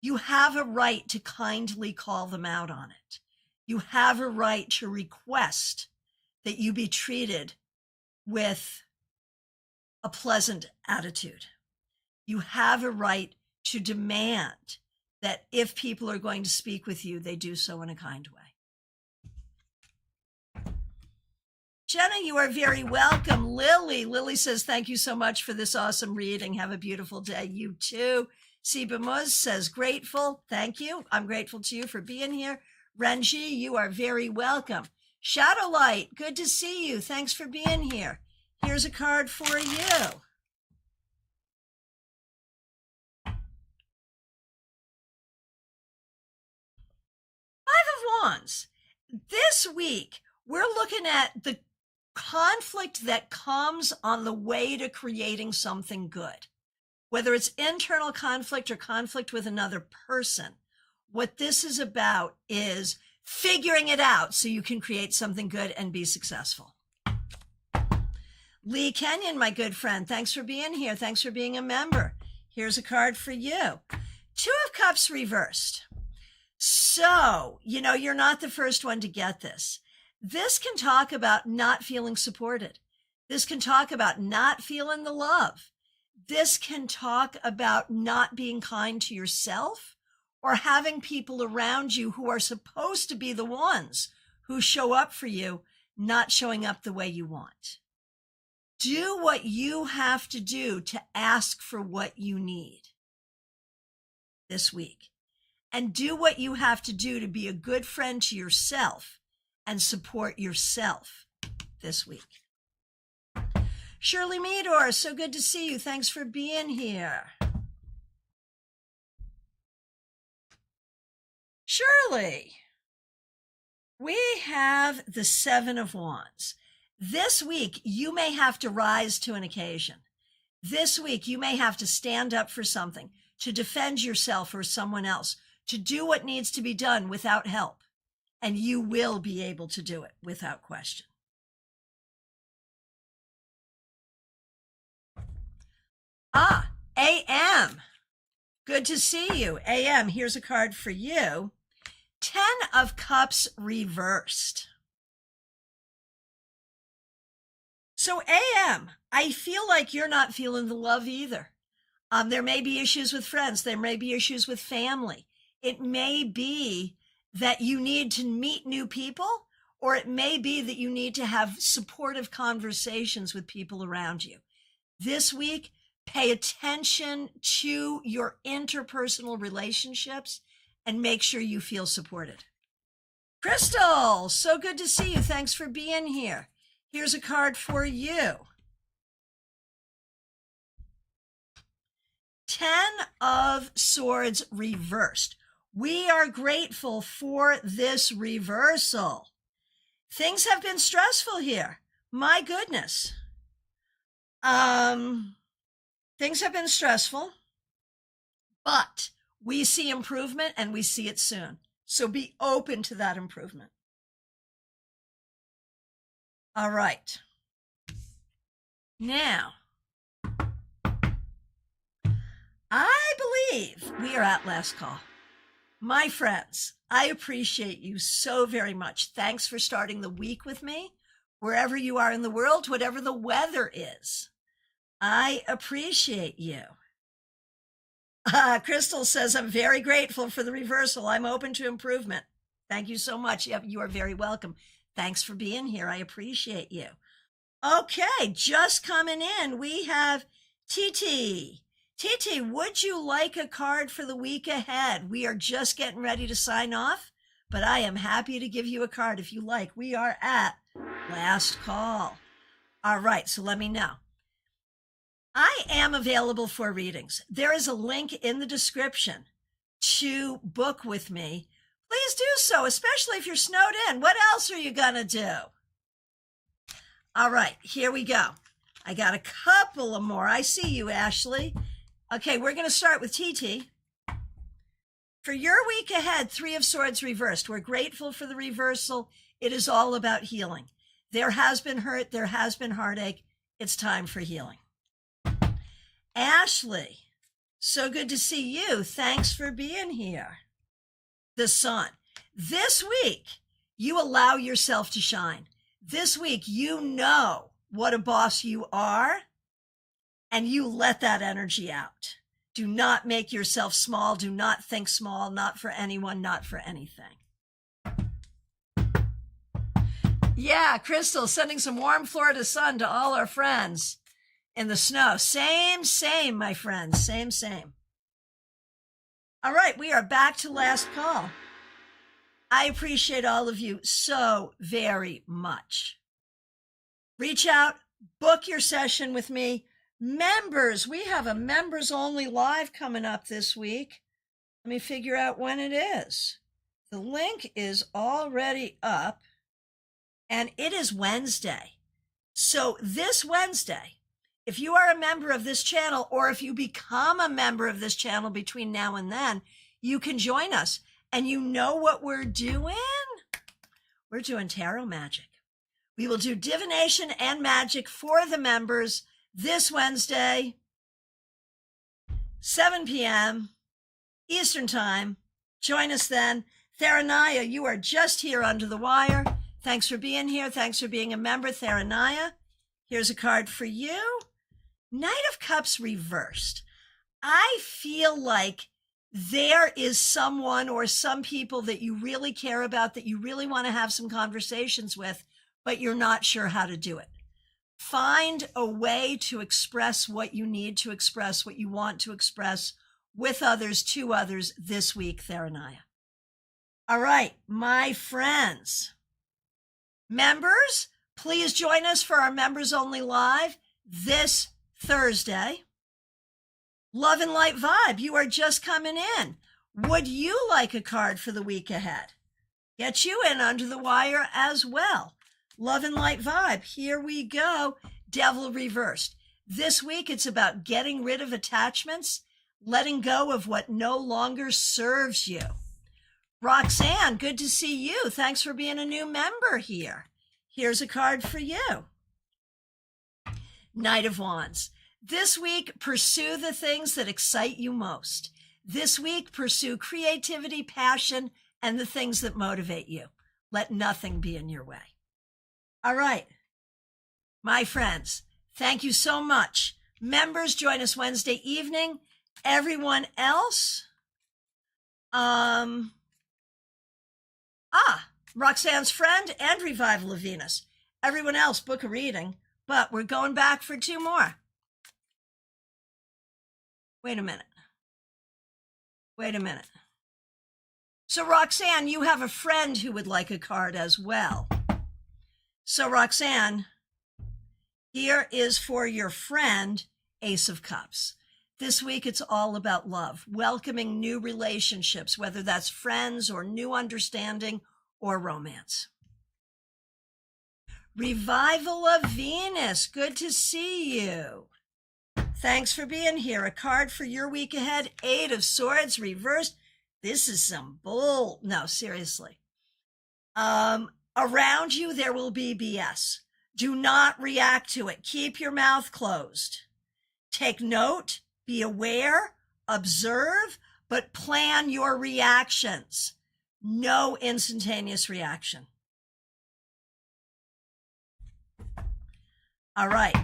you have a right to kindly call them out on it. You have a right to request that you be treated with a pleasant attitude. You have a right to demand that if people are going to speak with you, they do so in a kind way. Jenna, you are very welcome. Lily says, thank you so much for this awesome reading. Have a beautiful day. You too. Siba Muz says, grateful. Thank you. I'm grateful to you for being here. Renji, you are very welcome. Shadowlight, good to see you. Thanks for being here. Here's a card for you. Five of Wands. This week, we're looking at the conflict that comes on the way to creating something good, whether it's internal conflict or conflict with another person. What this is about is figuring it out so you can create something good and be successful. Lee Kenyon, my good friend, thanks for being here. Thanks for being a member. Here's a card for you. Two of Cups reversed. So, you're not the first one to get this. This can talk about not feeling supported. This can talk about not feeling the love. This can talk about not being kind to yourself or having people around you who are supposed to be the ones who show up for you, not showing up the way you want. Do what you have to do to ask for what you need this week. And do what you have to do to be a good friend to yourself and support yourself this week. Shirley Meador, so good to see you. Thanks for being here. Shirley, we have the Seven of Wands. This week, you may have to rise to an occasion. This week, you may have to stand up for something, to defend yourself or someone else, to do what needs to be done without help. And you will be able to do it without question. AM. Good to see you. AM, here's a card for you. 10 of Cups reversed. So AM, I feel like you're not feeling the love either. There may be issues with friends. There may be issues with family. It may be that you need to meet new people, or it may be that you need to have supportive conversations with people around you. This week, Pay attention to your interpersonal relationships and make sure you feel supported. Crystal, so good to see you. Thanks for being here. Here's a card for you. 10 of Swords reversed. We are grateful for this reversal. Things have been stressful here. My goodness. Things have been stressful, but we see improvement and we see it soon. So be open to that improvement. All right. Now, I believe we are at last call. My friends, I appreciate you so very much. Thanks for starting the week with me, wherever you are in the world, whatever the weather is. I appreciate you. Crystal says, I'm very grateful for the reversal. I'm open to improvement. Thank you so much. You are very welcome. Thanks for being here. I appreciate you. Okay, just coming in, we have TT. TT, would you like a card for the week ahead? We are just getting ready to sign off, but I am happy to give you a card if you like. We are at last call. All right, so let me know. I am available for readings. There is a link in the description to book with me. Please do so, especially if you're snowed in. What else are you going to do? All right, here we go. I got a couple of more. I see you, Ashley. Okay, we're going to start with TT. For your week ahead, 3 of Swords reversed. We're grateful for the reversal. It is all about healing. There has been hurt. There has been heartache. It's time for healing. Ashley, so good to see you. Thanks for being here. The Sun. This week, you allow yourself to shine. This week, you know what a boss you are, and you let that energy out. Do not make yourself small. Do not think small, not for anyone, not for anything. Yeah, Crystal, sending some warm Florida sun to all our friends in the snow. Same, my friends. Same. All right, we are back to last call. I appreciate all of you so very much. Reach out, book your session with me. Members, we have a members only live coming up this week. Let me figure out when it is. The link is already up, and it is Wednesday. So this Wednesday, if you are a member of this channel, or if you become a member of this channel between now and then, you can join us. And you know what we're doing? We're doing tarot magic. We will do divination and magic for the members this Wednesday, 7 p.m. Eastern Time. Join us then. Theranaya, you are just here under the wire. Thanks for being here. Thanks for being a member, Theranaya. Here's a card for you. Knight of Cups reversed. I feel like there is someone or some people that you really care about, that you really want to have some conversations with, but you're not sure how to do it. Find a way to express what you need to express, what you want to express with others, to others this week, Theranaya. All right, my friends. Members, please join us for our Members Only Live this Thursday. Love and Light Vibe, you are just coming in. Would you like a card for the week ahead? Get you in under the wire as well. Love and Light Vibe, here we go. Devil reversed. This week, it's about getting rid of attachments, letting go of what no longer serves you. Roxanne, good to see you. Thanks for being a new member here. Here's a card for you. Knight of Wands. This week, pursue the things that excite you most. This week, pursue creativity, passion, and the things that motivate you. Let nothing be in your way. All right, my friends, thank you so much. Members, join us Wednesday evening. Everyone else, Roxanne's friend and Revival of Venus. Everyone else, book a reading, but we're going back for 2 more. Wait a minute. So Roxanne, you have a friend who would like a card as well. So Roxanne, here is for your friend, Ace of Cups. This week, it's all about love, welcoming new relationships, whether that's friends or new understanding or romance. Revival of Venus, good to see you. Thanks for being here. A card for your week ahead, 8 of Swords reversed. This is some bull. No, seriously. Around you, there will be BS. Do not react to it. Keep your mouth closed. Take note, be aware, observe, but plan your reactions. No instantaneous reaction. All right.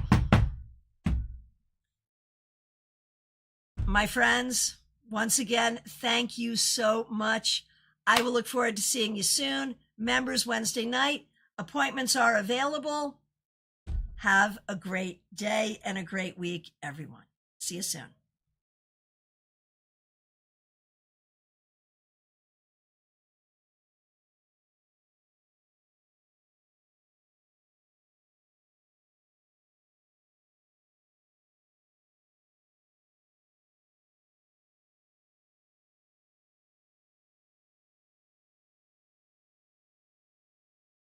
My friends, once again, thank you so much. I will look forward to seeing you soon. Members Wednesday night. Appointments are available. Have a great day and a great week, everyone. See you soon.